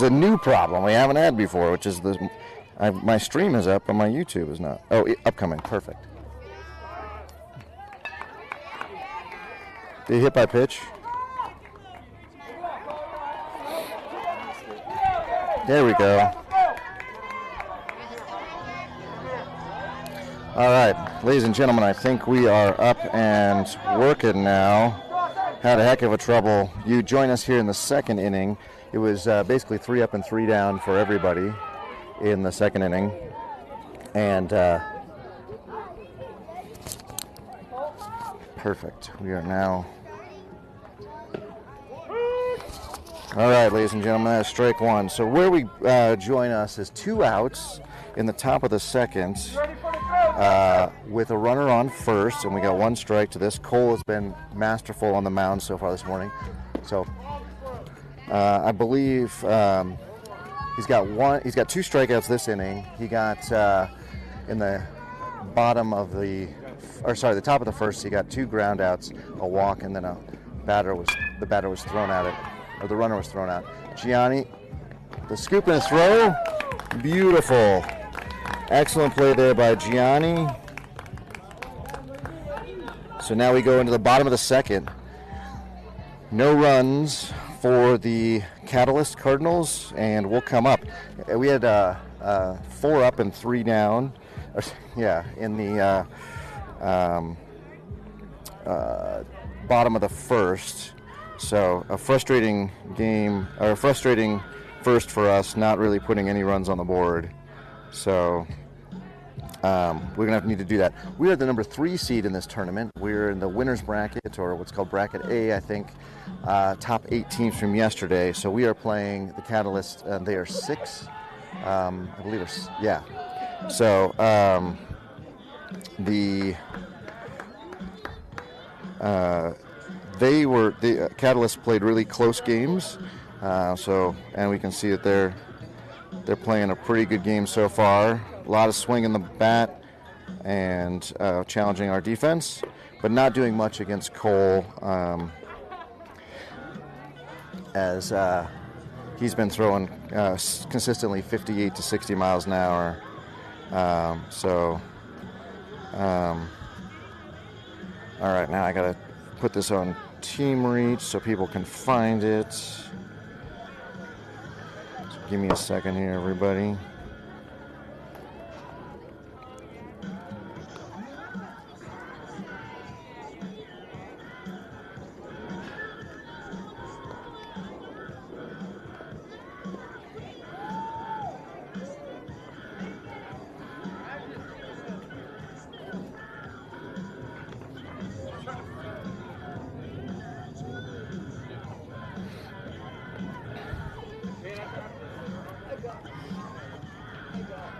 a new problem we haven't had before, which is my stream is up, but my YouTube is not. Oh, upcoming. Perfect. Did he hit by pitch? There we go. All right, ladies and gentlemen, I think we are up and working now. Had a heck of a trouble. You join us here in the second inning. It was basically 3 up and 3 down for everybody in the second inning. And perfect. We are now. All right, ladies and gentlemen, that's strike one. So where we join us is 2 outs in the top of the second with a runner on first, and we got 1 strike to this. Cole has been masterful on the mound so far this morning. So I believe he's got 2 strikeouts this inning. He got in the the top of the first, he got 2 ground outs, a walk, and then the runner was thrown out. Gianni, the scoop and a throw, beautiful. Excellent play there by Gianni. So now we go into the bottom of the second. No runs for the Catalyst Cardinals, and we'll come up. We had 4 up and 3 down. In the bottom of the first. So a frustrating game, or a frustrating first for us, not really putting any runs on the board. So we're going to need to do that. We are the number 3 seed in this tournament. We're in the winner's bracket, or what's called bracket A, I think. Top 8 teams from yesterday. So we are playing the Catalyst. They are 6. I believe So the Catalyst played really close games. And we can see that they're playing a pretty good game so far. A lot of swing in the bat and challenging our defense, but not doing much against Cole, as he's been throwing consistently 58 to 60 miles an hour. All right, now I got to put this on Team Reach so people can find it. So give me a second here, everybody.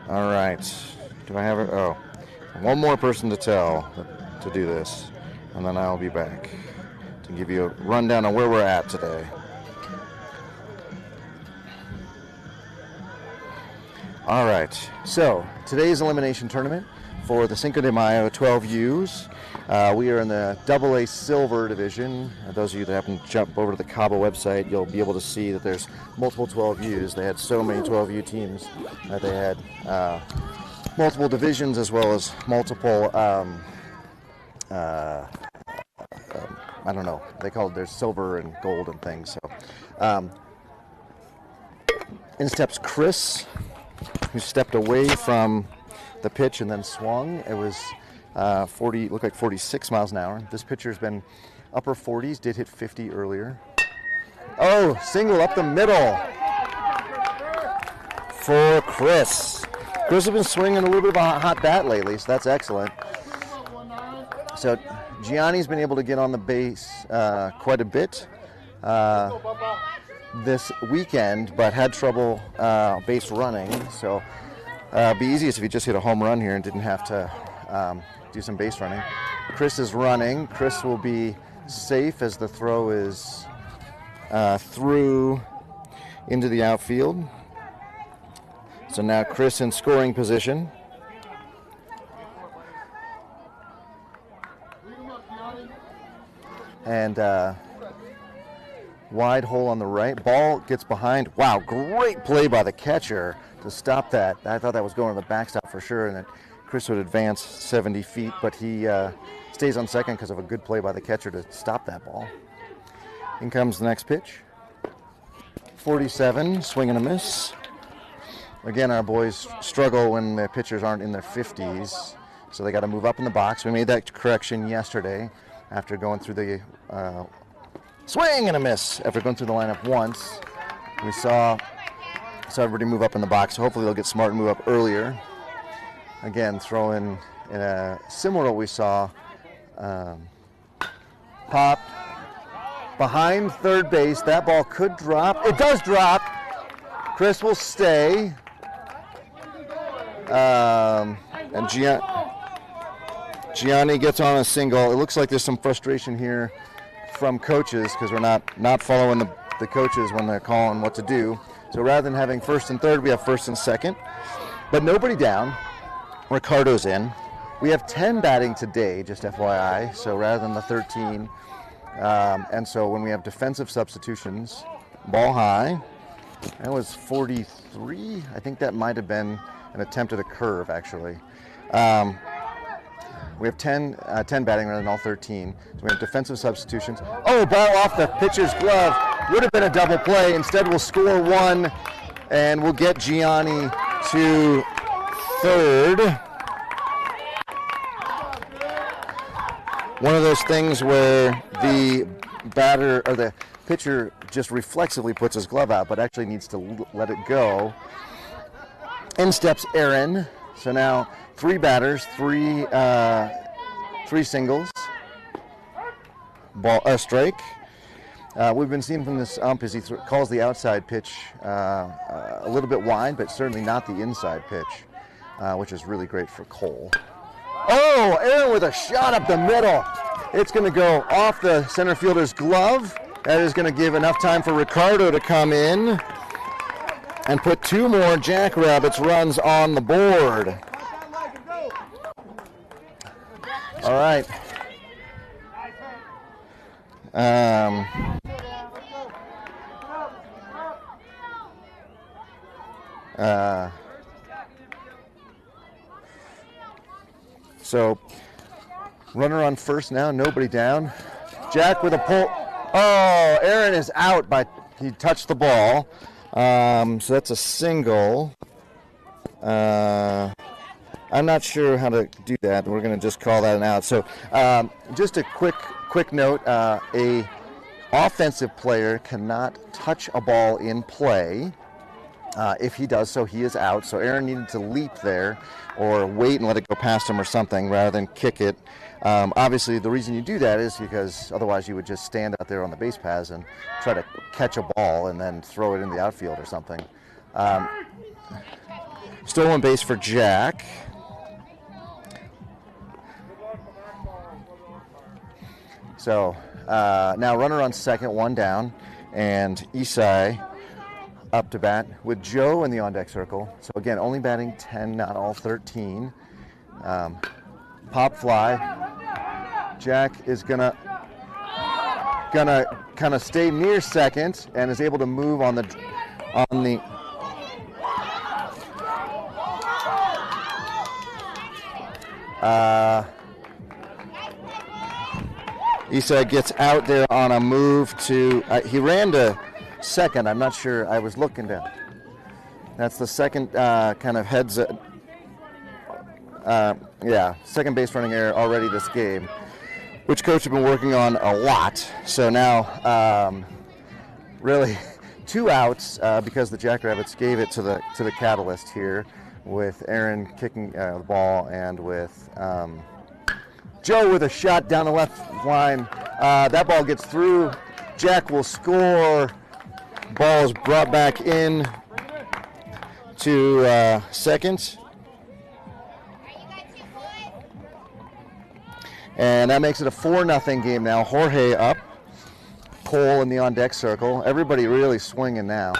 All right. Do I have it? Oh, one more person to tell to do this, and then I'll be back to give you a rundown on where we're at today. All right. So today's elimination tournament for the Cinco de Mayo 12Us. We are in the AA Silver division. Those of you that happen to jump over to the Cabo website, you'll be able to see that there's multiple 12Us. They had so many 12U teams that they had multiple divisions as well as multiple, I don't know, they call it, there's silver and gold and things. So, in steps Chris, who stepped away from the pitch and then swung. It was looked like 46 miles an hour. This pitcher's been upper 40s, did hit 50 earlier. Oh, single up the middle for Chris. Chris has been swinging a little bit of a hot bat lately, so that's excellent. So Gianni's been able to get on the base quite a bit this weekend, but had trouble base running. So it'd be easiest if he just hit a home run here and didn't have to do some base running. Chris is running. Chris will be safe as the throw is through into the outfield. So now Chris in scoring position. And wide hole on the right. Ball gets behind. Wow, great play by the catcher to stop that. I thought that was going to the backstop for sure, and that Chris would advance 70 feet, but he stays on second because of a good play by the catcher to stop that ball. In comes the next pitch. 47, swing and a miss. Again, our boys struggle when the pitchers aren't in their 50s, so they got to move up in the box. We made that correction yesterday after going through the swing and a miss. After going through the lineup once, we saw everybody move up in the box, so hopefully they'll get smart and move up earlier. Again, throw in similar to what we saw. Pop behind third base. That ball could drop. It does drop. Chris will stay. And Gianni gets on a single. It looks like there's some frustration here from coaches because we're not following the coaches when they're calling what to do. So rather than having first and third, we have first and second. But nobody down. Ricardo's in. We have 10 batting today, just FYI, so rather than the 13. And so when we have defensive substitutions, ball high, that was 43. I think that might have been an attempt at a curve, actually. We have 10 batting rather than all 13. So we have defensive substitutions. Oh, ball off the pitcher's glove. Would have been a double play. Instead, we'll score one, and we'll get Gianni to third. One of those things where the batter or the pitcher just reflexively puts his glove out, but actually needs to let it go. In steps Aaron. So now 3 batters, three singles. Ball strike. We've been seeing from this ump as he calls the outside pitch a little bit wide, but certainly not the inside pitch, which is really great for Cole. Oh, Aaron with a shot up the middle. It's going to go off the center fielder's glove. That is going to give enough time for Ricardo to come in and put 2 more Jackrabbits runs on the board. All right. So, runner on first now, nobody down. Jack with a pull. Oh, Aaron is out, he touched the ball. So that's a single. I'm not sure how to do that. We're going to just call that an out. So, just a quick note: a offensive player cannot touch a ball in play. If he does so, he is out. So Aaron needed to leap there or wait and let it go past him or something rather than kick it. Obviously, the reason you do that is because otherwise you would just stand out there on the base paths and try to catch a ball and then throw it in the outfield or something. Stolen base for Jack. So now runner on second, 1 down, and Isai up to bat with Joe in the on-deck circle. So again, only batting 10, not all 13. Pop fly. Jack is gonna kind of stay near second and is able to move on the Isai gets out there on a move to he ran to second. I'm not sure. I was looking down. That's the second kind of heads. Second base running error already this game, which coach have been working on a lot. So now, really, 2 outs because the Jackrabbits gave it to the Catalyst here, with Aaron kicking the ball and with Joe with a shot down the left line. That ball gets through. Jack will score. Ball is brought back in to second. And that makes it a 4-0 game now. Jorge up. Cole in the on-deck circle. Everybody really swinging now.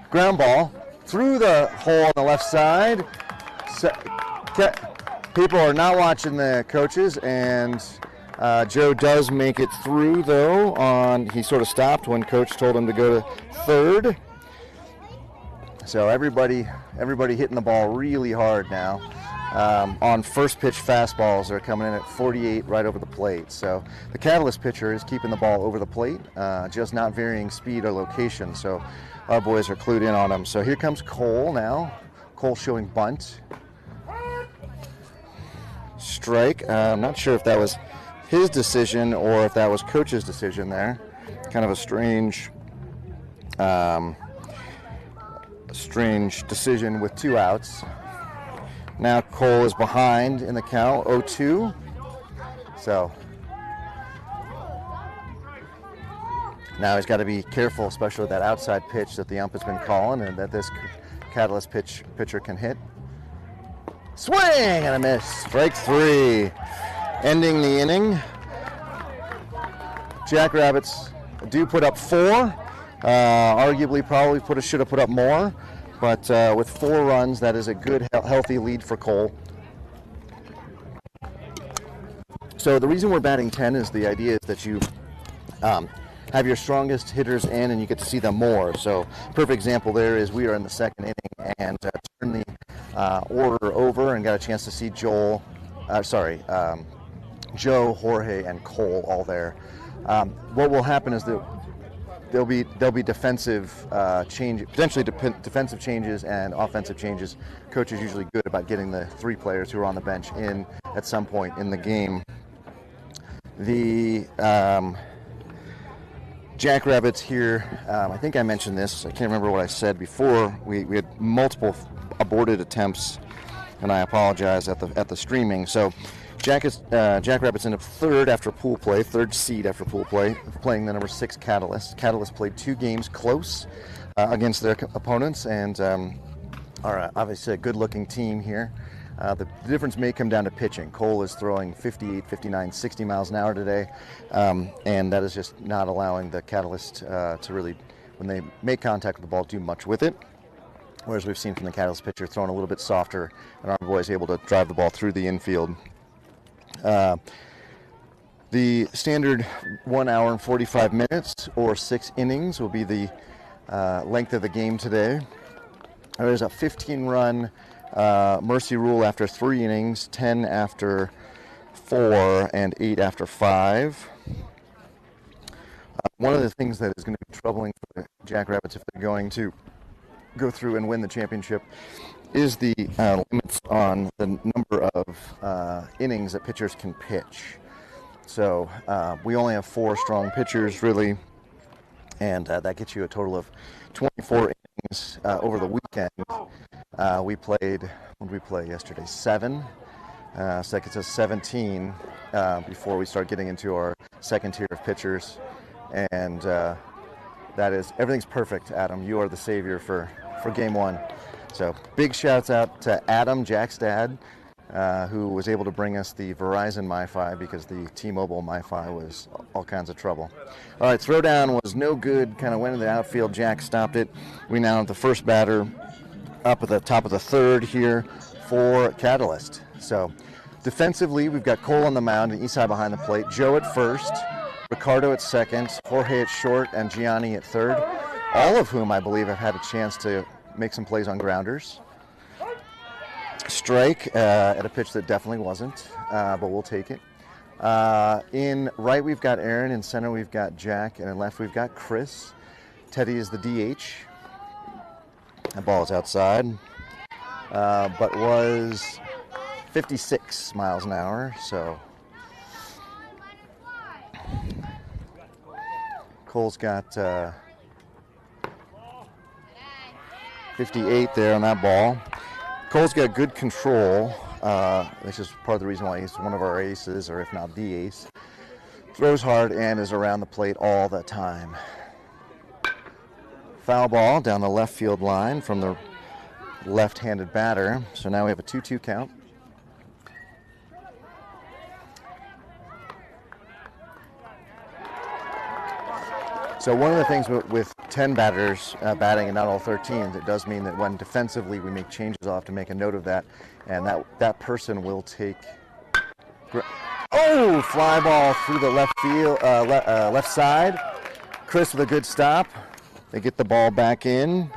Ground ball through the hole on the left side. People are not watching the coaches, and Joe does make it through, though. He sort of stopped when Coach told him to go to third. So everybody hitting the ball really hard now. On first pitch fastballs, they're coming in at 48 right over the plate. So the Catalyst pitcher is keeping the ball over the plate, just not varying speed or location. So our boys are clued in on him. So here comes Cole now. Cole showing bunt. Strike. I'm not sure if that was his decision or if that was Coach's decision there. Kind of a strange decision with 2 outs. Now Cole is behind in the count, 0-2. So now he's got to be careful, especially with that outside pitch that the ump has been calling and that this Catalyst pitcher can hit. Swing and a miss. Strike 3. Ending the inning. Jackrabbits do put up 4. Arguably probably should have put up more. But with 4 runs, that is a good, healthy lead for Cole. So the reason we're batting 10 is the idea is that you have your strongest hitters in and you get to see them more. So perfect example there is we are in the second inning and turned the order over and got a chance to see Joe, Jorge, and Cole all there. What will happen is that there'll be defensive potentially defensive changes and offensive changes. Coach is usually good about getting the 3 players who are on the bench in at some point in the game. The Jackrabbits here, I think I mentioned this. I can't remember what I said before. We had multiple aborted attempts, and I apologize at the streaming. So Jackrabbits end up third after pool play, third seed after pool play, playing the number 6 Catalyst. Catalyst played 2 games close against their opponents and are obviously a good-looking team here. The difference may come down to pitching. Cole is throwing 58, 59, 60 miles an hour today, and that is just not allowing the Catalyst to really, when they make contact with the ball, do much with it. Whereas we've seen from the Catalyst pitcher throwing a little bit softer, and our boys able to drive the ball through the infield. The standard 1 hour and 45 minutes or 6 innings will be the length of the game today. There's a 15-run mercy rule after 3 innings, 10 after 4, and 8 after 5. One of the things that is going to be troubling for the Jackrabbits if they're going to go through and win the championship is the limits on the number of innings that pitchers can pitch. So we only have 4 strong pitchers, really, and that gets you a total of 24 innings over the weekend. We played, what did we play yesterday? 7. So that gets us 17 before we start getting into our second tier of pitchers. And that is, everything's perfect, Adam. You are the savior for game 1. So big shouts out to Adam, Jack's dad, who was able to bring us the Verizon MiFi because the T-Mobile MiFi was all kinds of trouble. All right, throwdown was no good, kind of went in the outfield. Jack stopped it. We now have the first batter up at the top of the 3rd here for Catalyst. So defensively, we've got Cole on the mound and Isai behind the plate, Joe at first, Ricardo at 2nd, Jorge at short, and Gianni at 3rd, all of whom I believe have had a chance to make some plays on grounders. Strike at a pitch that definitely wasn't, but we'll take it. In right, we've got Aaron. In center, we've got Jack. And in left, we've got Chris. Teddy is the DH. That ball is outside, but was 56 miles an hour, so Cole's got 58 there on that ball. Cole's got good control. This is part of the reason why he's one of our aces, or if not the ace. Throws hard and is around the plate all the time. Foul ball down the left field line from the left-handed batter. So now we have a 2-2 count. So one of the things with 10 batters batting and not all 13, it does mean that when defensively we make changes, I'll have to make a note of that, and that person will take Oh, fly ball through the left field, left side. Chris with a good stop. They get the ball back in.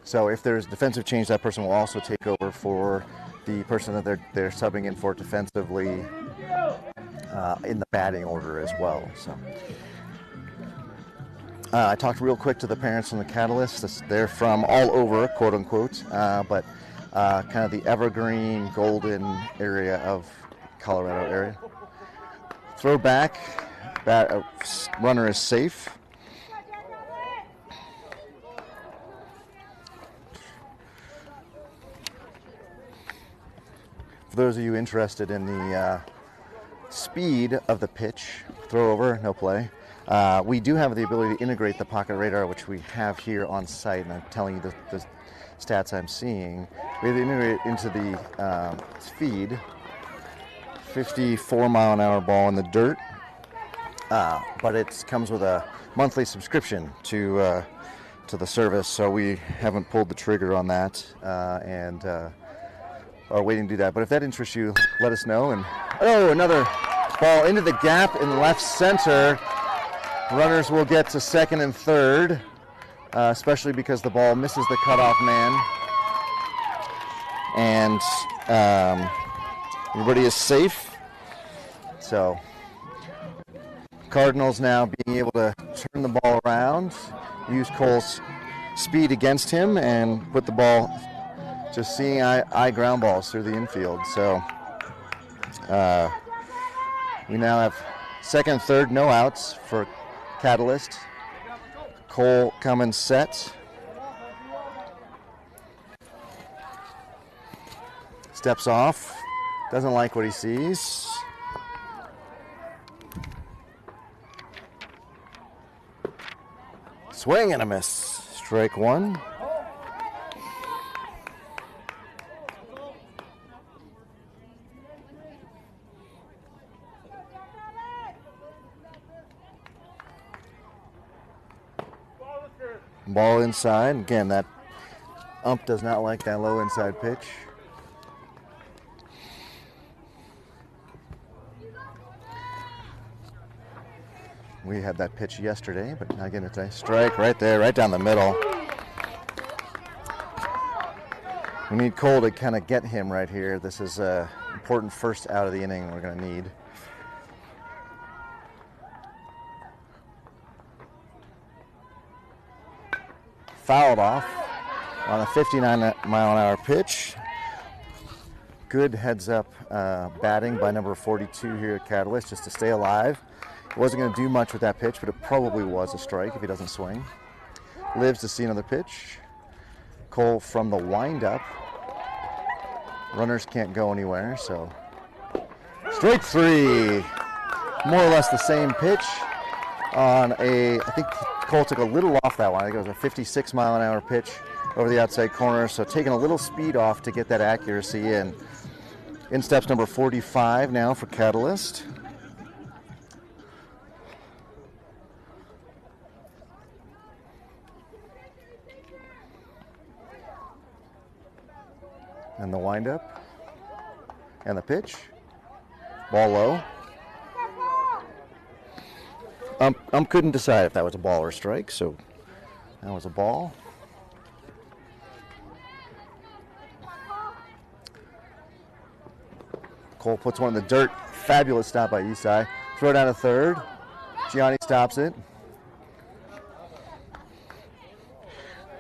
So if there's defensive change, that person will also take over for the person that they're subbing in for defensively in the batting order as well. So I talked real quick to the parents from the Catalyst. They're from all over, quote unquote, but kind of the evergreen, golden area of Colorado area. Throw back, runner is safe. For those of you interested in the speed of the pitch, throw over, no play. We do have the ability to integrate the pocket radar, which we have here on site, and I'm telling you the stats I'm seeing. We have to integrate it into the feed. 54-mile-an-hour ball in the dirt, but it comes with a monthly subscription to the service, so we haven't pulled the trigger on that and are waiting to do that. But if that interests you, let us know. And another ball into the gap in left center. Runners will get to second and third, especially because the ball misses the cutoff man. And everybody is safe. So Cardinals now being able to turn the ball around, use Cole's speed against him, and put the ball just seeing eye ground balls through the infield. So we now have second, third, no outs for Catalyst. Cole coming set. Steps off. Doesn't like what he sees. Swing and a miss. Strike one. Ball inside. Again, that ump does not like that low inside pitch. We had that pitch yesterday, but again, it's a strike right there, right down the middle. We need Cole to kind of get him right here. This is an important first out of the inning we're going to need. Fouled off on a 59-mile-an-hour pitch. Good heads-up batting by number 42 here at Catalyst just to stay alive. He wasn't going to do much with that pitch, but it probably was a strike if he doesn't swing. Lives to see another pitch. Cole from the windup. Runners can't go anywhere, so straight three. More or less the same pitch on I think Cole took a little off that one. I think it was a 56-mile-an-hour pitch over the outside corner, so taking a little speed off to get that accuracy in. In steps number 45 now for Catalyst. And the windup. And the pitch. Ball low. Couldn't decide if that was a ball or a strike, so that was a ball. Cole puts one in the dirt. Fabulous stop by Isai. Throw down to third. Gianni stops it.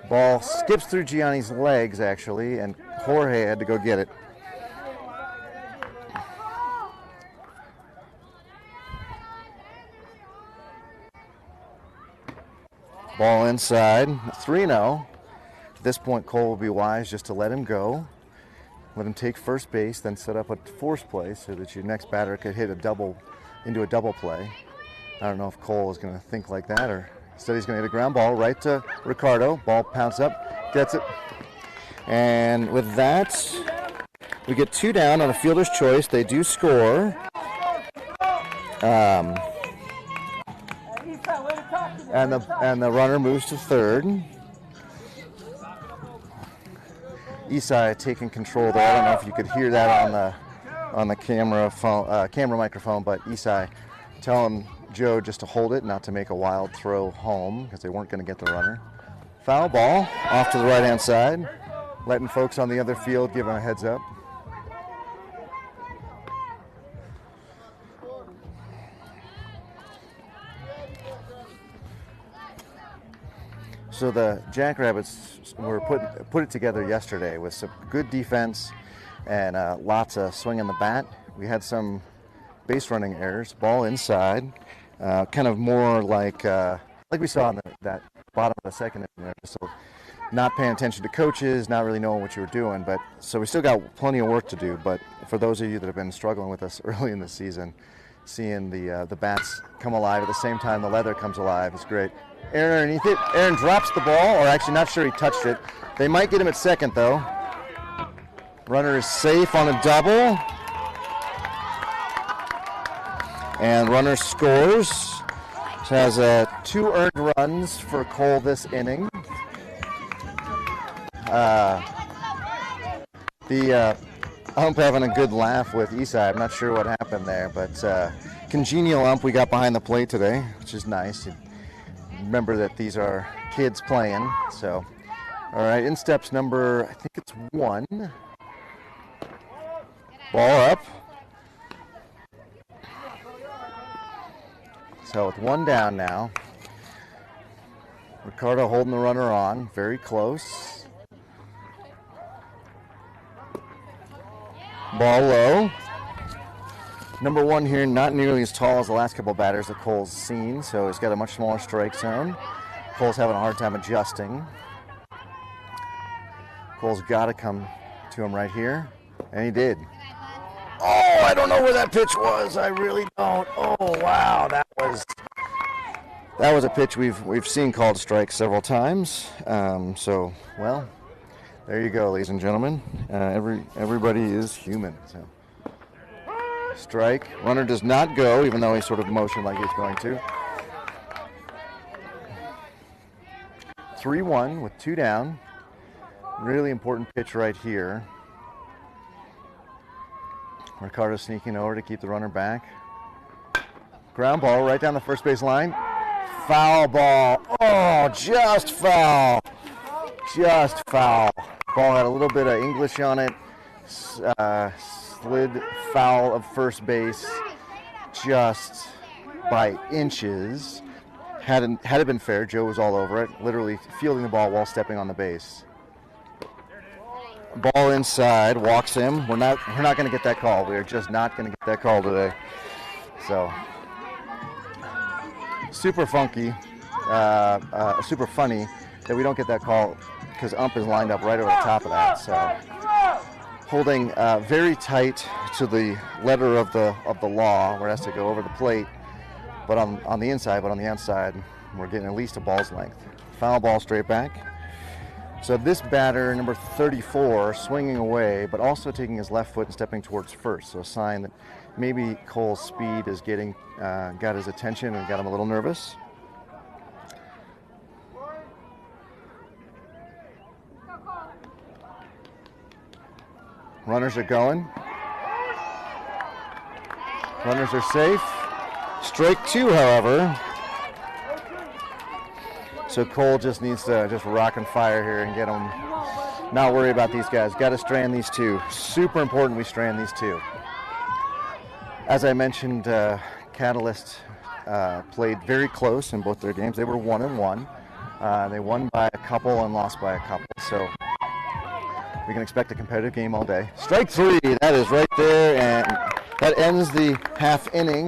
Ball skips through Gianni's legs, actually, and Jorge had to go get it. Ball inside, 3-0. At this point, Cole will be wise just to let him go. Let him take first base, then set up a force play so that your next batter could hit into a double play. I don't know if Cole is going to think like that, or instead he's going to hit a ground ball right to Ricardo. Ball pounced up, gets it. And with that, we get 2 down on a fielder's choice. They do score. And the runner moves to third. Isai taking control there. I don't know if you could hear that on the camera microphone, but Isai telling Joe just to hold it, not to make a wild throw home because they weren't going to get the runner. Foul ball off to the right-hand side, letting folks on the other field give them a heads up. So the Jackrabbits were put it together yesterday with some good defense and lots of swing in the bat. We had some base running errors, ball inside, kind of more like we saw in that bottom of the second inning there. So not paying attention to coaches, not really knowing what you were doing. But so we still got plenty of work to do. But for those of you that have been struggling with us early in the season, seeing the bats come alive at the same time the leather comes alive is great. Aaron underneath it. Aaron drops the ball, or actually not sure he touched it. They might get him at second though. Runner is safe on a double. And runner scores. Has 2 earned runs for Cole this inning. The ump having a good laugh with Isai. I'm not sure what happened there, but congenial ump we got behind the plate today, which is nice. Remember that these are kids playing. So, all right, in steps number, I think it's 1. Ball up. So with 1 down now, Ricardo holding the runner on, very close. Ball low. Number 1 here, not nearly as tall as the last couple of batters that Cole's seen, so he's got a much smaller strike zone. Cole's having a hard time adjusting. Cole's got to come to him right here, and he did. Oh, I don't know where that pitch was. I really don't. Oh, wow, that was a pitch we've seen called strike several times. So, well, there you go, ladies and gentlemen. Everybody is human. So, strike. Runner does not go, even though he sort of motioned like he's going to. 3-1 with 2 down. Really important pitch right here. Ricardo sneaking over to keep the runner back. Ground ball right down the first base line. Foul ball. Oh, just foul. Just foul. Ball had a little bit of English on it. Slid foul of first base just by inches. Had it been fair, Joe was all over it, literally fielding the ball while stepping on the base. Ball inside, walks him. We're not going to get that call. We're just not going to get that call today. So super funky, super funny that we don't get that call because ump is lined up right over the top of that. So holding very tight to the letter of the law, where it has to go over the plate, but on the inside, but on the outside, we're getting at least a ball's length. Foul ball straight back. So this batter, number 34, swinging away, but also taking his left foot and stepping towards first. So a sign that maybe Cole's speed is got his attention and got him a little nervous. Runners are going. Runners are safe. Strike 2, however. So Cole just needs to just rock and fire here and get them, not worry about these guys. Got to strand these 2. Super important we strand these 2. As I mentioned, Catalyst played very close in both their games. They were 1-1. They won by a couple and lost by a couple. So we can expect a competitive game all day. Strike 3, that is right there, and that ends the half inning.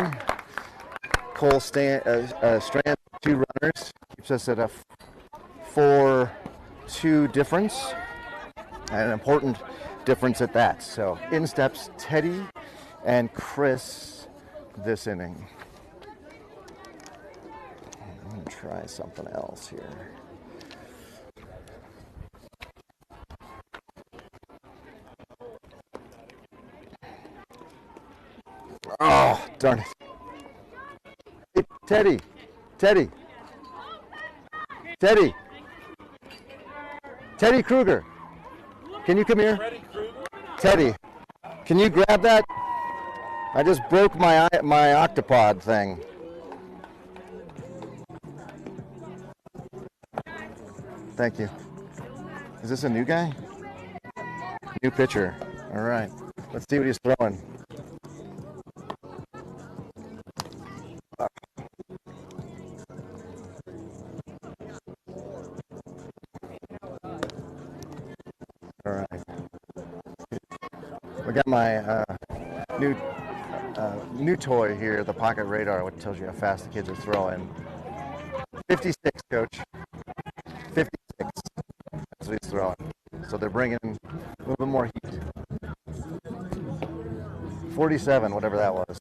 Cole strands 2 runners, keeps us at a 4-2 difference, and an important difference at that. So in steps Teddy and Chris this inning. I'm going to try something else here. Oh, darn it. Hey, Teddy. Teddy Kruger. Can you come here? Teddy, can you grab that? I just broke my octopod thing. Thank you. Is this a new guy? New pitcher. All right. Let's see what he's throwing. All right. We got my new toy here, the Pocket Radar, which tells you how fast the kids are throwing. 56, coach. 56. That's what he's throwing. So they're bringing a little bit more heat. 47, whatever that was.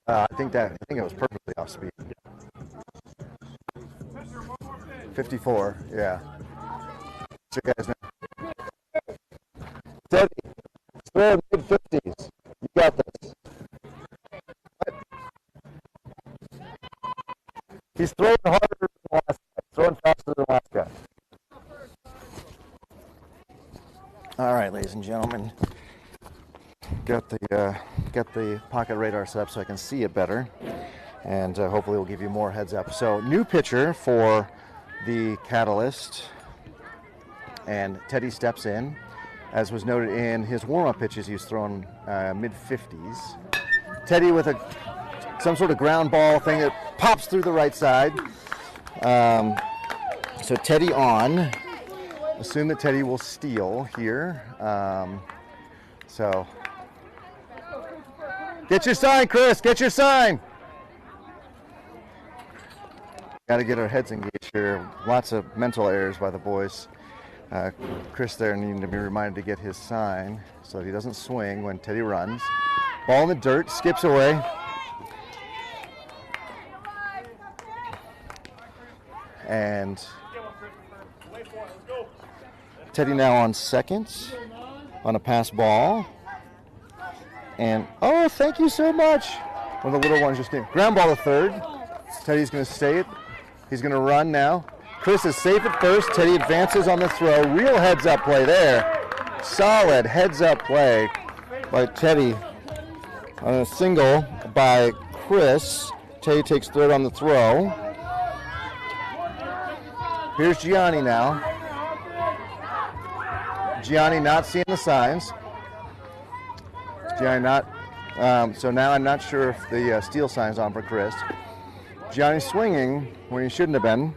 I think it was perfectly off speed. 54, yeah. So you guys know. Teddy, throw mid-50s. You got this. What? He's throwing harder than the last guy. Throwing faster than the last guy. All right, ladies and gentlemen. Got the Pocket Radar set up so I can see it better. And hopefully we'll give you more heads up. So, new pitcher for the Catalyst. And Teddy steps in. As was noted in his warm-up pitches, he was throwing mid-50s. Teddy with some sort of ground ball thing that pops through the right side. So Teddy on. Assume that Teddy will steal here. So get your sign, Chris. Get your sign. Got to get our heads engaged here. Lots of mental errors by the boys. Chris there needing to be reminded to get his sign so that he doesn't swing when Teddy runs. Ball in the dirt, skips away. And Teddy now on second on a pass ball. And, oh, thank you so much. One of the little ones just came. Ground ball to third. Teddy's going to stay it. He's going to run now. Chris is safe at first. Teddy advances on the throw. Real heads-up play there. Solid heads-up play by Teddy on a single by Chris. Teddy takes third on the throw. Here's Gianni now. Gianni not seeing the signs. Gianni not. So now I'm not sure if the steal sign's on for Chris. Gianni swinging when he shouldn't have been.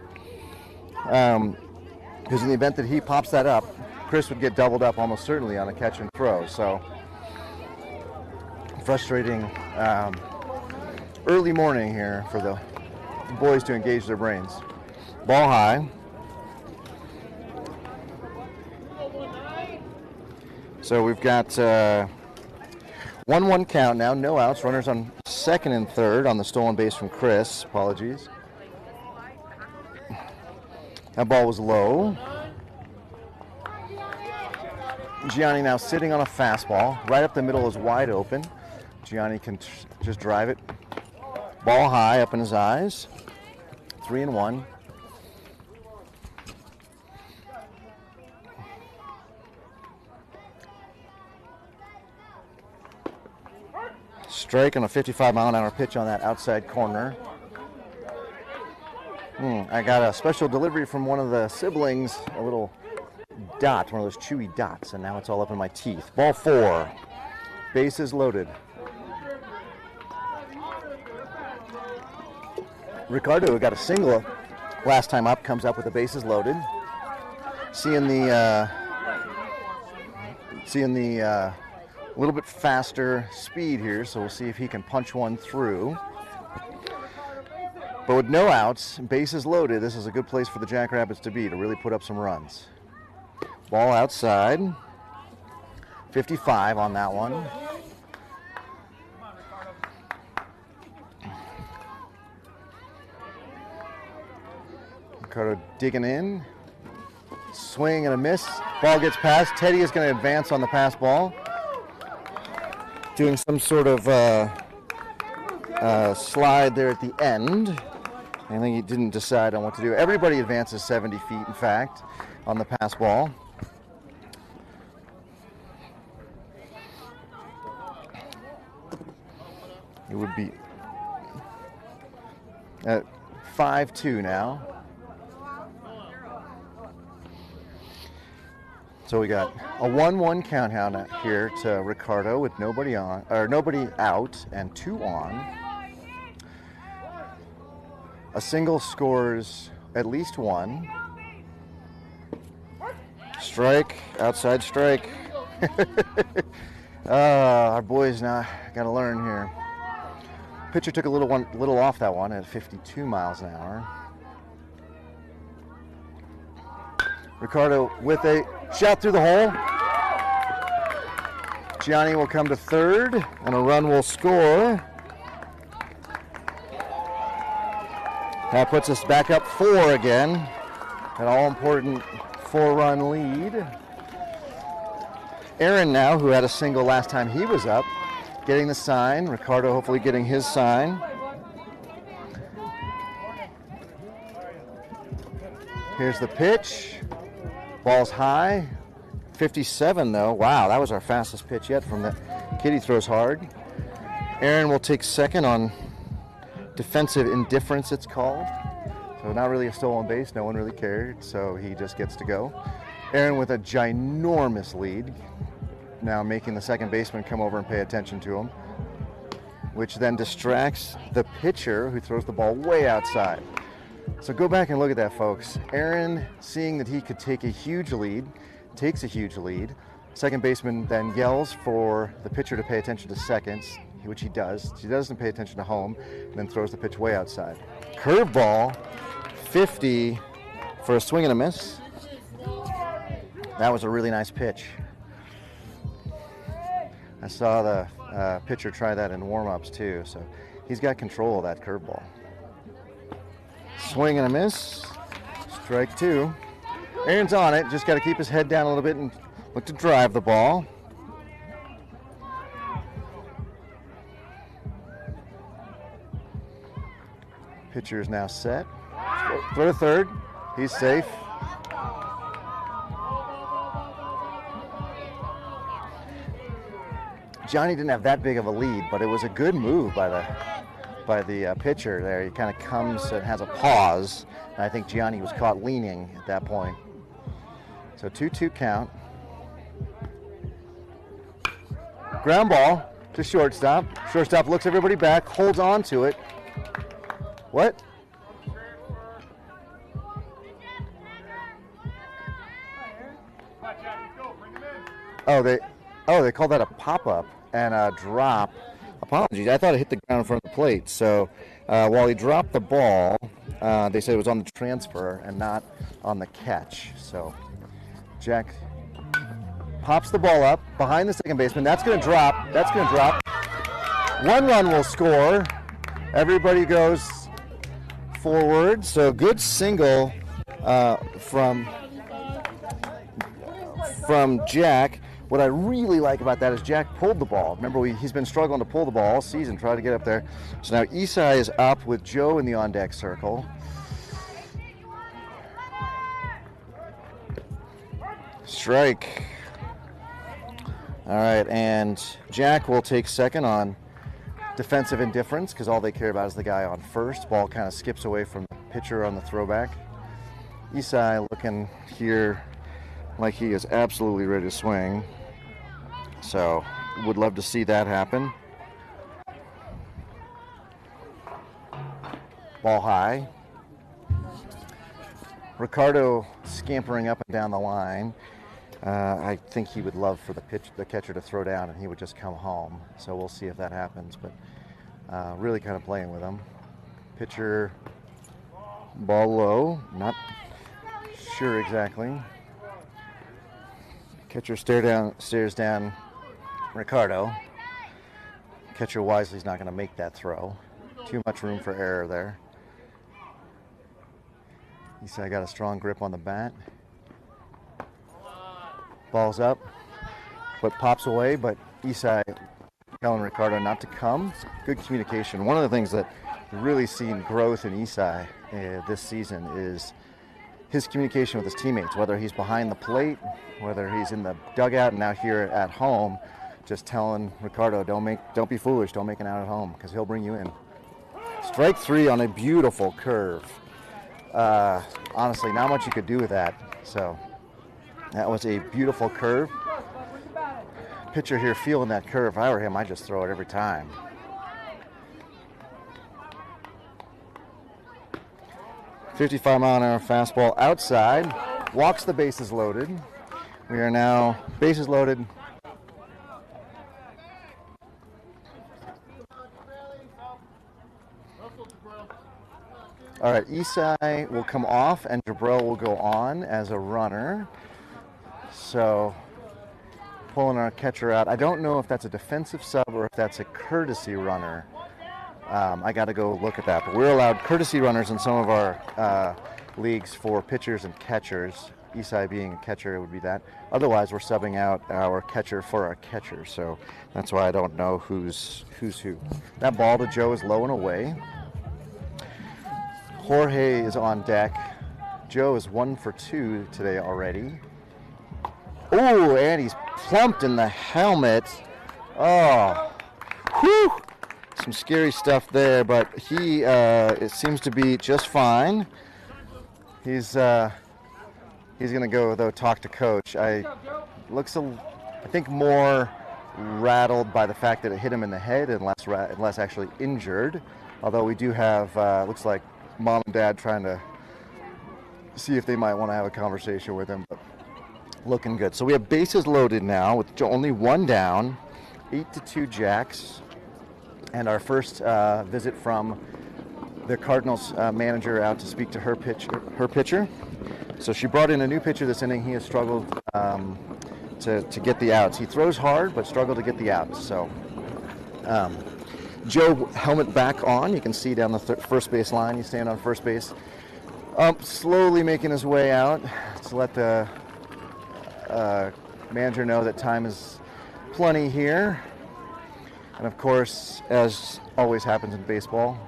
Because in the event that he pops that up, Chris would get doubled up almost certainly on a catch and throw. So frustrating early morning here for the boys to engage their brains. Ball high. So we've got 1-1 count now, no outs. Runners on second and third on the stolen base from Chris. Apologies. That ball was low. Gianni now sitting on a fastball. Right up the middle is wide open. Gianni can just drive it. Ball high up in his eyes. 3-1. Strike on a 55-mile-an-hour pitch on that outside corner. I got a special delivery from one of the siblings, a little dot, one of those chewy dots, and now it's all up in my teeth. Ball 4. Bases loaded. Ricardo, who got a single last time up, comes up with the bases loaded. Seeing the little bit faster speed here, so we'll see if he can punch one through. But with no outs, bases loaded, this is a good place for the Jackrabbits to be, to really put up some runs. Ball outside. 55 on that one. Ricardo digging in. Swing and a miss. Ball gets past. Teddy is going to advance on the pass ball. Doing some sort of slide there at the end. I think he didn't decide on what to do. Everybody advances 70 feet, in fact, on the pass ball. It would be at 5-2 now. So we got a 1-1 count here to Ricardo with nobody on, or nobody out and 2 on. A single scores at least 1. Strike, outside strike. Our boys now got to learn here. Pitcher took a little off that one at 52 miles an hour. Ricardo with a shot through the hole. Gianni will come to third, and a run will score. That puts us back up 4 again. An all-important 4-run lead. Aaron now, who had a single last time he was up, getting the sign. Ricardo hopefully getting his sign. Here's the pitch. Ball's high. 57 though. Wow, that was our fastest pitch yet from the kid. He throws hard. Aaron will take second on defensive indifference, it's called. So not really a stolen base. No one really cared, so he just gets to go. Aaron with a ginormous lead. Now making the second baseman come over and pay attention to him, which then distracts the pitcher who throws the ball way outside. So go back and look at that, folks. Aaron, seeing that he could take a huge lead, takes a huge lead. Second baseman then yells for the pitcher to pay attention to seconds, which he does. He doesn't pay attention to home, and then throws the pitch way outside. Curveball, 50 for a swing and a miss. That was a really nice pitch. I saw the pitcher try that in warm-ups too, so he's got control of that curveball. Swing and a miss. Strike 2. Aaron's on it, just got to keep his head down a little bit and look to drive the ball. Pitcher is now set. Throw to third. He's safe. Johnny didn't have that big of a lead, but it was a good move by the pitcher there. He kind of comes and has a pause. And I think Gianni was caught leaning at that point. So 2-2 count. Ground ball to shortstop. Shortstop looks everybody back, holds on to it. What? Oh, they called that a pop-up and a drop. Apologies, I thought it hit the ground in front of the plate. So while he dropped the ball, they said it was on the transfer and not on the catch. So Jack pops the ball up behind the second baseman. That's going to drop. 1 run will score. Everybody goes forward. So good single from Jack. What I really like about that is Jack pulled the ball. Remember, he's been struggling to pull the ball all season, trying to get up there. So now Isai is up with Joe in the on-deck circle. Strike. All right, and Jack will take second on defensive indifference because all they care about is the guy on first. Ball kind of skips away from the pitcher on the throwback. Isai looking here like he is absolutely ready to swing. So would love to see that happen. Ball high. Ricardo scampering up and down the line. I think he would love for the catcher to throw down and he would just come home. So we'll see if that happens, but really kind of playing with him. Pitcher, ball low, not sure exactly. Catcher stares down Ricardo. Catcher wisely is not going to make that throw. Too much room for error there. Isai got a strong grip on the bat. Ball's up, but pops away, but Isai telling Ricardo not to come. Good communication. One of the things that really seen growth in Isai this season is his communication with his teammates, whether he's behind the plate, whether he's in the dugout, and now here at home, just telling Ricardo, don't be foolish, don't make an out at home, because he'll bring you in. Strike 3 on a beautiful curve. Honestly, not much you could do with that. So that was a beautiful curve. Pitcher here feeling that curve. If I were him, I'd just throw it every time. .55-mile-an-hour fastball outside. Walks the bases loaded. We are now bases loaded. All right, Isai will come off and Jabril will go on as a runner. So pulling our catcher out. I don't know if that's a defensive sub or if that's a courtesy runner. I got to go look at that. But we're allowed courtesy runners in some of our leagues for pitchers and catchers. Isai being a catcher, it would be that. Otherwise, we're subbing out our catcher for our catcher. So that's why I don't know who's who. That ball to Joe is low and away. Jorge is on deck. Joe is 1 for 2 today already. Oh, and he's plumped in the helmet. Oh, whew. Some scary stuff there, but he it seems to be just fine. He's gonna go though talk to coach. I think more rattled by the fact that it hit him in the head and less actually injured. Although we do have looks like mom and dad trying to see if they might want to have a conversation with him. But looking good. So we have bases loaded now with only one down, 8-2 Jacks, and our first visit from the Cardinals manager out to speak to her pitcher. So she brought in a new pitcher this inning. He has struggled to get the outs. He throws hard, but struggled to get the outs. So Joe, helmet back on. You can see down the first base line. He's standing on first base. Slowly making his way out to let the manager know that time is plenty here. And of course, as always happens in baseball,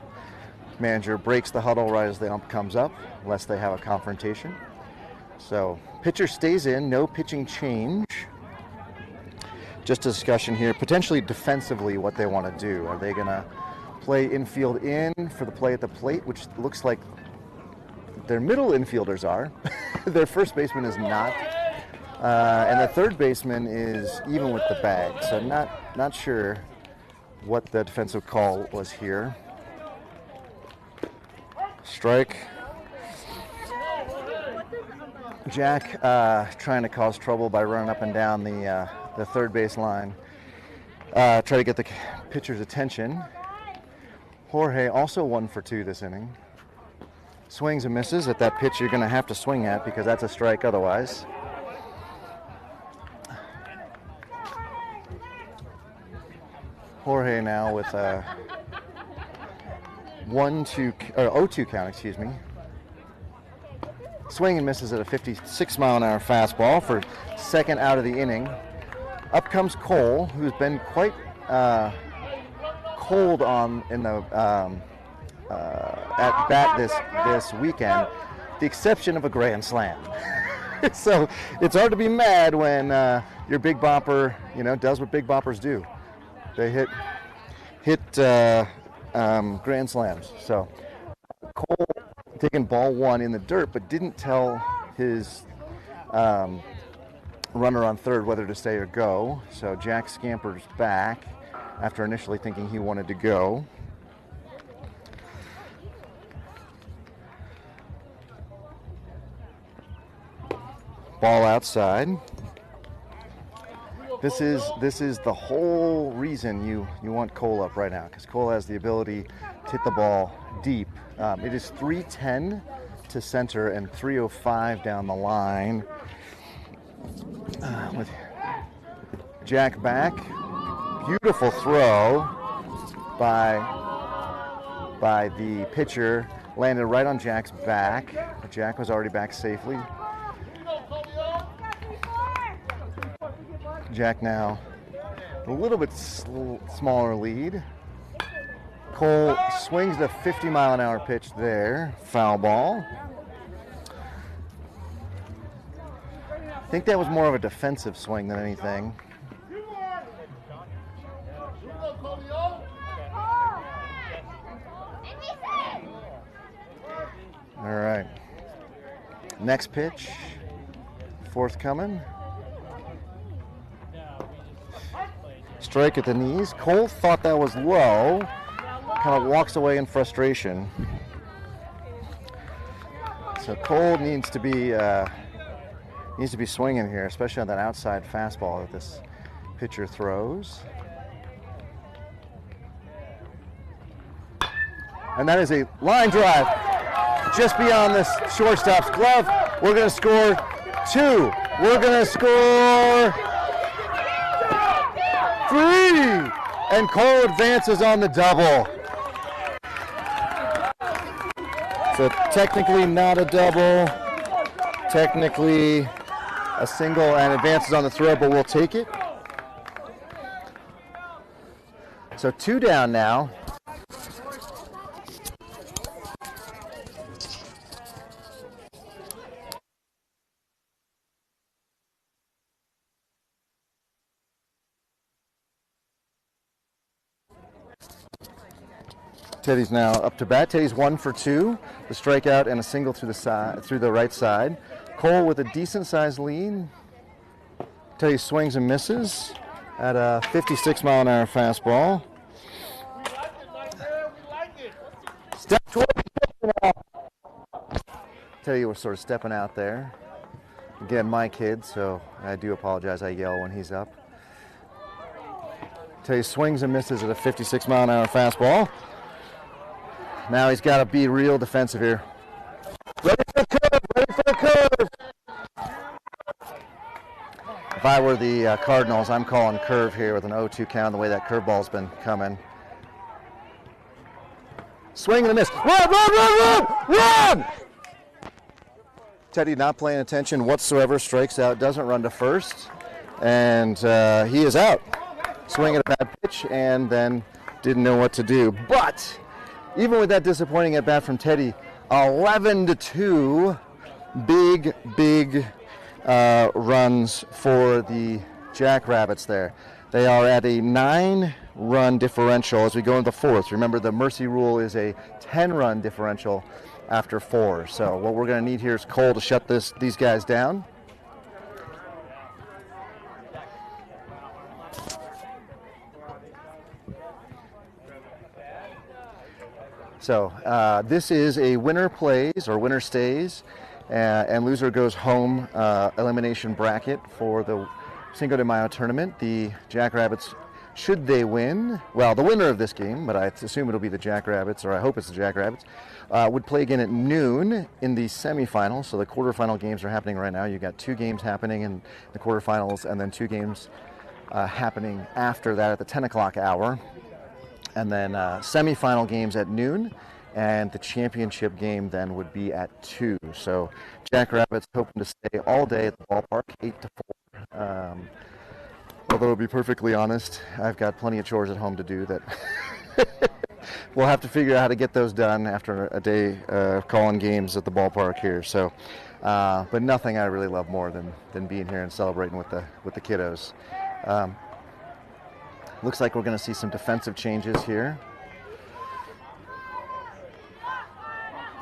manager breaks the huddle right as the ump comes up, lest they have a confrontation. So pitcher stays in, no pitching change. Just a discussion here, potentially defensively what they want to do. Are they going to play infield in for the play at the plate, which looks like their middle infielders are. Their first baseman is not. And the third baseman is even with the bag. So not sure what the defensive call was here. Strike. Jack trying to cause trouble by running up and down the third base line. Try to get the pitcher's attention. Jorge also 1 for 2 this inning. Swings and misses at that pitch you're going to have to swing at because that's a strike otherwise. Jorge now with a 0-2 count, excuse me. Swing and misses at a 56-mile-an-hour fastball for second out of the inning. Up comes Cole, who's been quite cold in the at bat this weekend, the exception of a grand slam. So it's hard to be mad when your big bopper, does what big boppers do. They hit grand slams. So Cole taking ball 1 in the dirt, but didn't tell his runner on third whether to stay or go. So Jack scampers back after initially thinking he wanted to go. Ball outside. This is the whole reason you want Cole up right now, because Cole has the ability to hit the ball deep. It is 310 to center and 305 down the line. With Jack back, beautiful throw by the pitcher, landed right on Jack's back. Jack was already back safely. Jack now a little bit smaller lead. Cole swings the 50-mile-an-hour pitch there. Foul ball. I think that was more of a defensive swing than anything. All right. Next pitch. Forthcoming. Strike at the knees. Cole thought that was low. Kind of walks away in frustration. So Cole needs to be swinging here, especially on that outside fastball that this pitcher throws. And that is a line drive just beyond this shortstop's glove. We're going to score 2. We're going to score 3. And Cole advances on the double. So technically not a double. Technically a single and advances on the throw, but we'll take it. So 2 down now. Teddy's now up to bat. Teddy's 1 for 2, the strikeout and a single through the right side. Cole with a decent-sized lead. Teddy swings and misses at a 56-mile-an-hour fastball. Step toward the pitch. Teddy was sort of stepping out there. Again, my kid, so I do apologize. I yell when he's up. Teddy swings and misses at a 56-mile-an-hour fastball. Now he's got to be real defensive here. Ready for the curve, ready for the curve. If I were the Cardinals, I'm calling curve here with an 0-2 count the way that curveball's been coming. Swing and a miss. Run, run, run, run, run! Teddy not paying attention whatsoever, strikes out, doesn't run to first, and he is out. Swing at a bad pitch and then didn't know what to do. But even with that disappointing at bat from Teddy, 11-2, big runs for the Jackrabbits there. They are at a 9-run differential as we go into the 4th. Remember, the mercy rule is a 10-run differential after 4. So what we're going to need here is Cole to shut these guys down. So this is a winner plays or winner stays and loser goes home elimination bracket for the Cinco de Mayo tournament. The Jackrabbits, should they win, well, the winner of this game, but I assume it'll be the Jackrabbits, or I hope it's the Jackrabbits, would play again at noon in the semifinals. So the quarterfinal games are happening right now. You've got 2 games happening in the quarterfinals and then 2 games happening after that at the 10 o'clock hour. And then semifinal games at noon, and the championship game then would be at 2. So Jackrabbits hoping to stay all day at the ballpark, 8 to 4. Although to be perfectly honest, I've got plenty of chores at home to do that we'll have to figure out how to get those done after a day calling games at the ballpark here. So, but nothing I really love more than being here and celebrating with the kiddos. Looks like we're going to see some defensive changes here.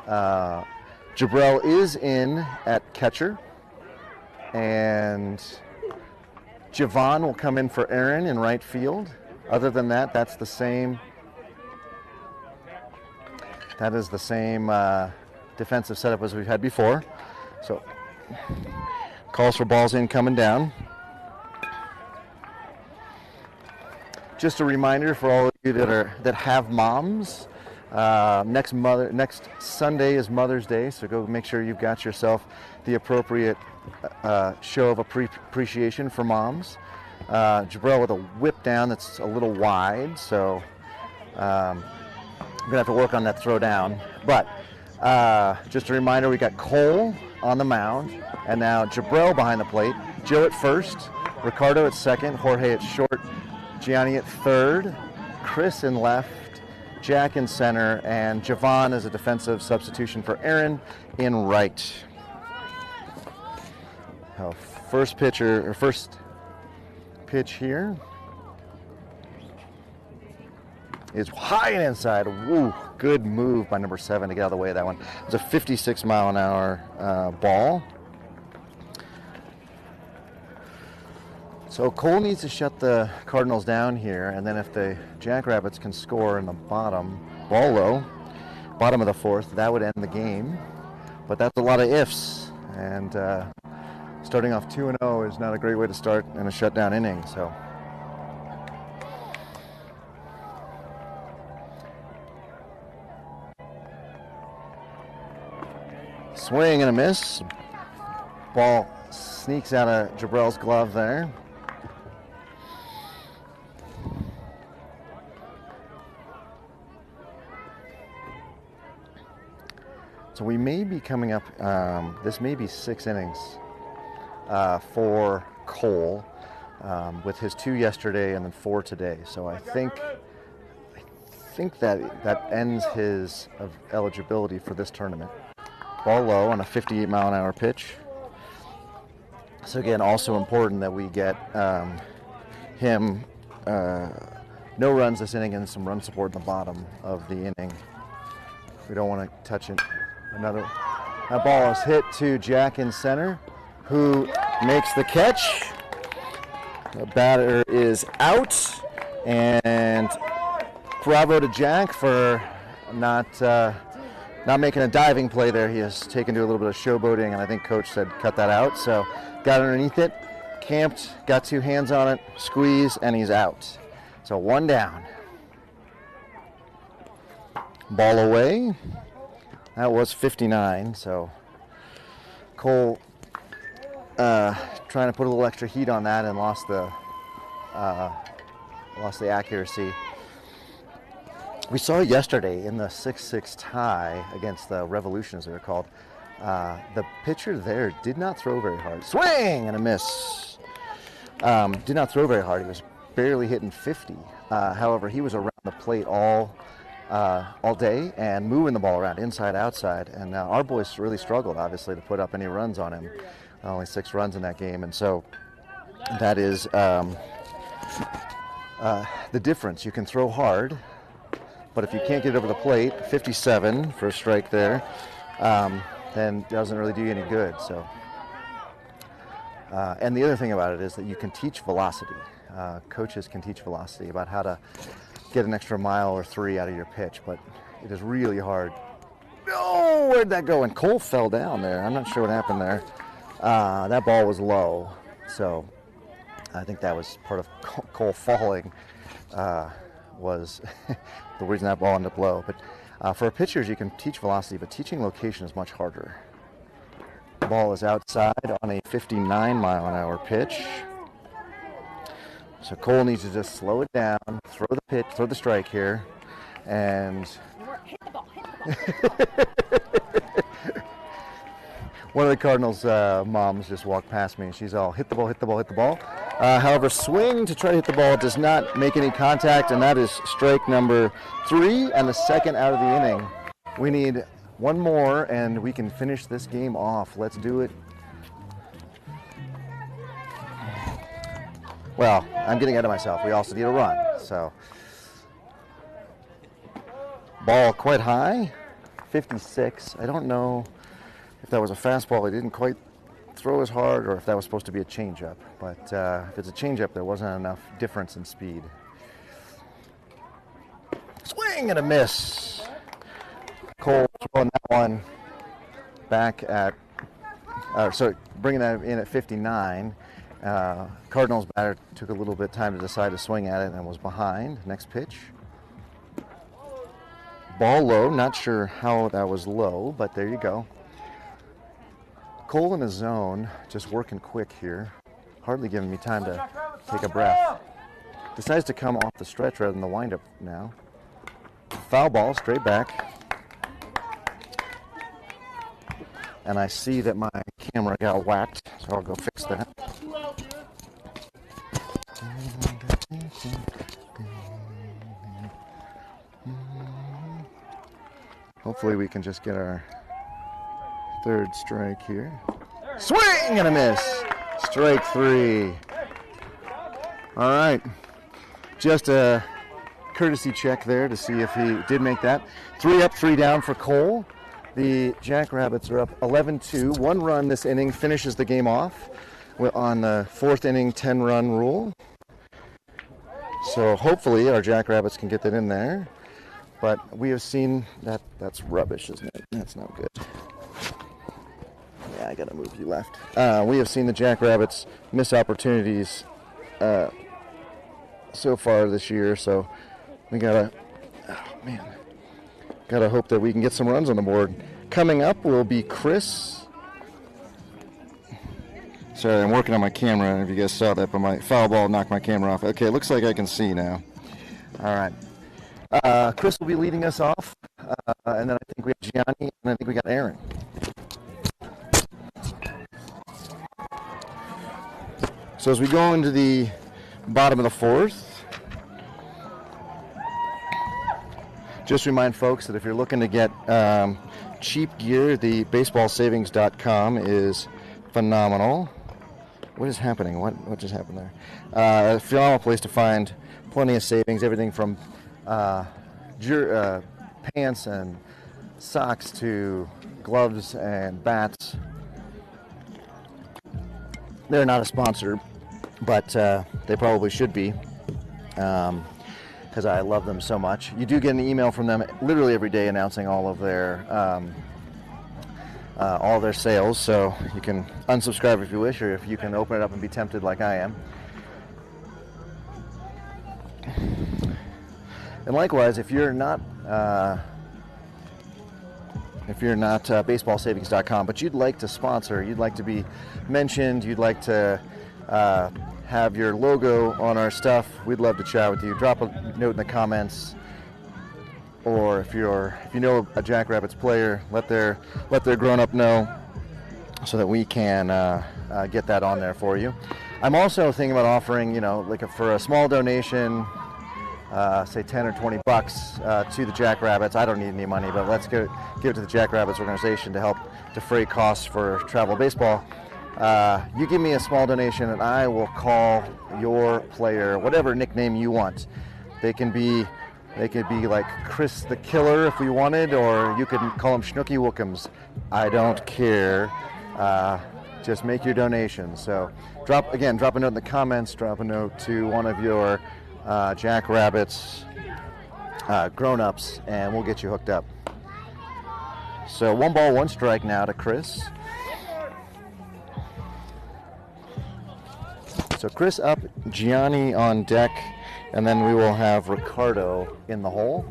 Jabrell is in at catcher, and Javon will come in for Aaron in right field. Other than that, that's the same. That is the same defensive setup as we've had before. So calls for balls in, coming down. Just a reminder for all of you that have moms. Next Sunday is Mother's Day, so go make sure you've got yourself the appropriate show of appreciation for moms. Jabrell with a whip down that's a little wide, so I'm gonna have to work on that throw down. But just a reminder, we got Cole on the mound, and now Jabrell behind the plate. Joe at first, Ricardo at second, Jorge at short, Gianni at third, Chris in left, Jack in center, and Javon is a defensive substitution for Aaron in right. First pitch here is high and inside. Woo, good move by number 7 to get out of the way of that one. It's a 56-mile-an-hour ball. So Cole needs to shut the Cardinals down here, and then if the Jackrabbits can score in the bottom, ball low, bottom of the 4th, that would end the game. But that's a lot of ifs, and starting off 2-0 is not a great way to start in a shutdown inning. So swing and a miss. Ball sneaks out of Jabrell's glove there. So we may be coming up, this may be 6 innings for Cole, with his 2 yesterday and then 4 today. So I think that ends his eligibility for this tournament. Ball low on a 58-mile-an-hour pitch. So again, also important that we get him no runs this inning and some run support in the bottom of the inning. We don't want to touch it. That ball is hit to Jack in center, who makes the catch. The batter is out, and bravo to Jack for not making a diving play there. He has taken to a little bit of showboating, and I think Coach said cut that out. So got underneath it, camped, got 2 hands on it, squeeze, and he's out. So 1 down. Ball away. That was 59, so Cole trying to put a little extra heat on that and lost the accuracy. We saw yesterday in the 6-6 tie against the Revolution, as they were called, the pitcher there did not throw very hard. Swing and a miss. Did not throw very hard. He was barely hitting 50. However, he was around the plate all day and moving the ball around inside, outside. And our boys really struggled, obviously, to put up any runs on him. Only 6 runs in that game. And so that is the difference. You can throw hard, but if you can't get it over the plate, 57 for a strike there, then it doesn't really do you any good. So, and the other thing about it is that you can teach velocity. Coaches can teach velocity about how to get an extra mile or 3 out of your pitch, but it is really hard. Oh, where'd that go? And Cole fell down there. I'm not sure what happened there. That ball was low, so I think that was part of Cole falling was the reason that ball ended up low. But for pitchers, you can teach velocity, but teaching location is much harder. The ball is outside on a 59-mile-an-hour pitch. So Cole needs to just slow it down, throw the pitch, throw the strike here, and one of the Cardinals' moms just walked past me, and she's all, hit the ball, hit the ball, hit the ball. However, swing to try to hit the ball does not make any contact, and that is strike number 3 and the second out of the inning. We need 1 more, and we can finish this game off. Let's do it. Well, I'm getting ahead of myself. We also need a run. So, ball quite high, 56. I don't know if that was a fastball. It didn't quite throw as hard, or if that was supposed to be a changeup. But if it's a changeup, there wasn't enough difference in speed. Swing and a miss. Cole throwing that one back at, bringing that in at 59. Cardinals batter took a little bit of time to decide to swing at it and was behind. Next pitch. Ball low, not sure how that was low, but there you go. Cole in his zone, just working quick here. Hardly giving me time to take a breath. Decides to come off the stretch rather than the windup now. Foul ball, straight back. And I see that my camera got whacked, so I'll go fix that. hopefully we can just get our third strike here. Swing and a miss. Strike 3. All right. Just a courtesy check there to see if he did make that. 3 up, 3 down for Cole. The Jackrabbits are up 11-2. 1 run this inning finishes the game off on the 4th inning 10-run rule. So hopefully our Jackrabbits can get that in there. But we have seen that's rubbish, isn't it? That's not good. Yeah, I gotta move you left. We have seen the Jackrabbits miss opportunities so far this year, so we gotta hope that we can get some runs on the board. Coming up will be Chris. Sorry, I'm working on my camera. I don't know if you guys saw that, but my foul ball knocked my camera off. Okay, it looks like I can see now. All right. Chris will be leading us off, and then I think we have Gianni, and I think we got Aaron. So as we go into the bottom of the 4th, just remind folks that if you're looking to get cheap gear, the baseballsavings.com is phenomenal. What is happening? What just happened there? A phenomenal place to find plenty of savings, everything from pants and socks to gloves and bats. They're not a sponsor, but they probably should be, because I love them so much. You do get an email from them literally every day announcing all of their sales, so you can unsubscribe if you wish, or if you can open it up and be tempted like I am. And likewise, if you're not baseballsavings.com, but you'd like to sponsor, you'd like to be mentioned, you'd like to have your logo on our stuff, we'd love to chat with you. Drop a note in the comments, or if you know a Jackrabbits player, let their grown-up know, so that we can get that on there for you. I'm also thinking about offering, for a small donation, say 10 or 20 bucks to the Jackrabbits. I don't need any money, but let's give it to the Jackrabbits organization to help defray costs for travel baseball. You give me a small donation and I will call your player whatever nickname you want. They could be like Chris the Killer if we wanted, or you could call him Schnooky Wookums. I don't care. Just make your donation. So drop a note in the comments, drop a note to one of your Jackrabbits grown-ups, and we'll get you hooked up. So 1 ball, 1 strike now to Chris. So Chris up, Gianni on deck, and then we will have Ricardo in the hole.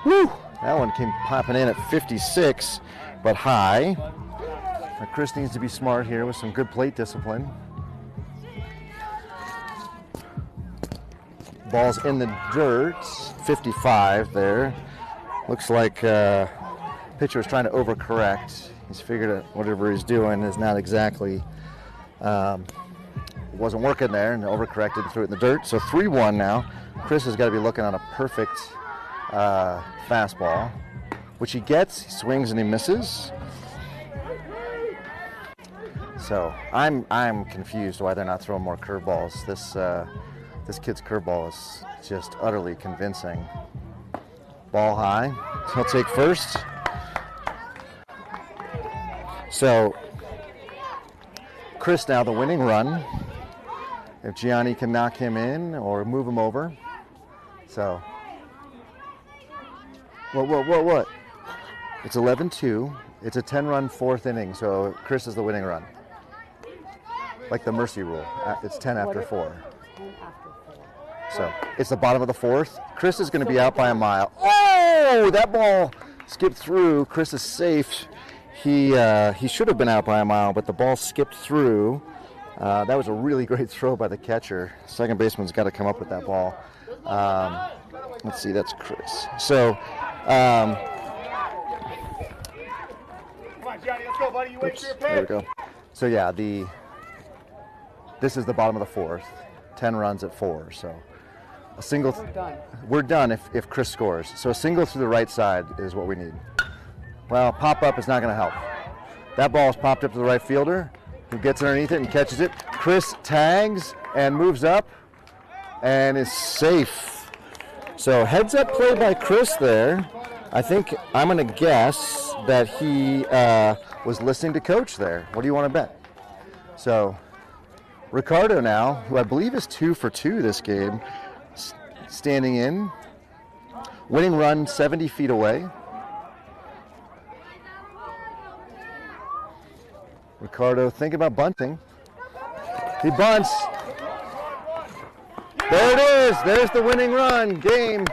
Woo! That one came popping in at 56, but high. Now Chris needs to be smart here with some good plate discipline. Ball's in the dirt, 55 there. Looks like pitcher is trying to overcorrect. He's figured out whatever he's doing is not exactly, wasn't working there, and overcorrected and threw it in the dirt. So 3-1 now. Chris has got to be looking on a perfect fastball, which he gets. He swings and he misses. So I'm confused why they're not throwing more curveballs. This kid's curveball is just utterly convincing. Ball high. He'll take first. So Chris now the winning run. If Gianni can knock him in or move him over. So. What? It's 11-2. It's a 10-run 4th inning, so Chris is the winning run. Like the mercy rule. It's 10 after 4. So it's the bottom of the 4th. Chris is going to be out by a mile. Oh, that ball skipped through. Chris is safe. He should have been out by a mile, but the ball skipped through. That was a really great throw by the catcher. Second baseman's got to come up with that ball. Let's see, that's Chris. So, Come on, Johnny, let's go, buddy. You wait for your pitch. There we go. So yeah, this is the bottom of the 4th. 10 runs at 4. So a single. We're done. We're done if Chris scores. So a single through the right side is what we need. Well, pop-up is not going to help. That ball is popped up to the right fielder, who gets underneath it and catches it. Chris tags and moves up and is safe. So heads-up play by Chris there. I think I'm going to guess that he was listening to Coach there. What do you want to bet? So Ricardo now, who I believe is 2 for 2 this game, standing in. Winning run 70 feet away. Ricardo thinking about bunting. He bunts. There it is. There's the winning run. Game.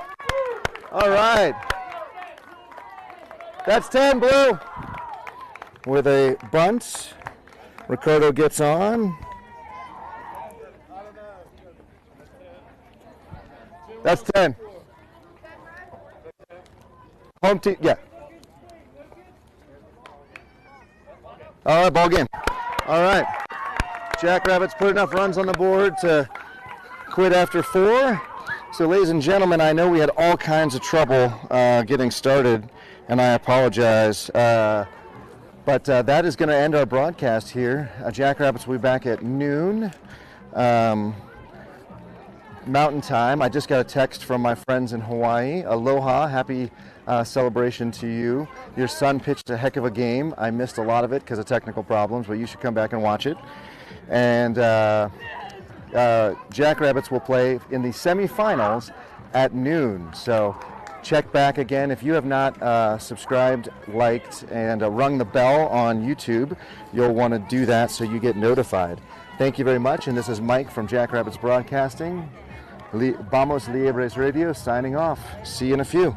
All right. That's 10, Blue. With a bunt, Ricardo gets on. That's 10. Home team, yeah. All right, ball game. All right. Jackrabbits put enough runs on the board to quit after 4. So, ladies and gentlemen, I know we had all kinds of trouble getting started, and I apologize. But that is going to end our broadcast here. Jackrabbits will be back at noon Mountain Time. I just got a text from my friends in Hawaii. Aloha, happy celebration to you. Your son pitched a heck of a game. I missed a lot of it because of technical problems, but you should come back and watch it. And Jackrabbits will play in the semifinals at noon. So check back again. If you have not subscribed, liked, and rung the bell on YouTube, you'll want to do that so you get notified. Thank you very much. And this is Mike from Jackrabbits Broadcasting. Vamos Liebres Radio signing off. See you in a few.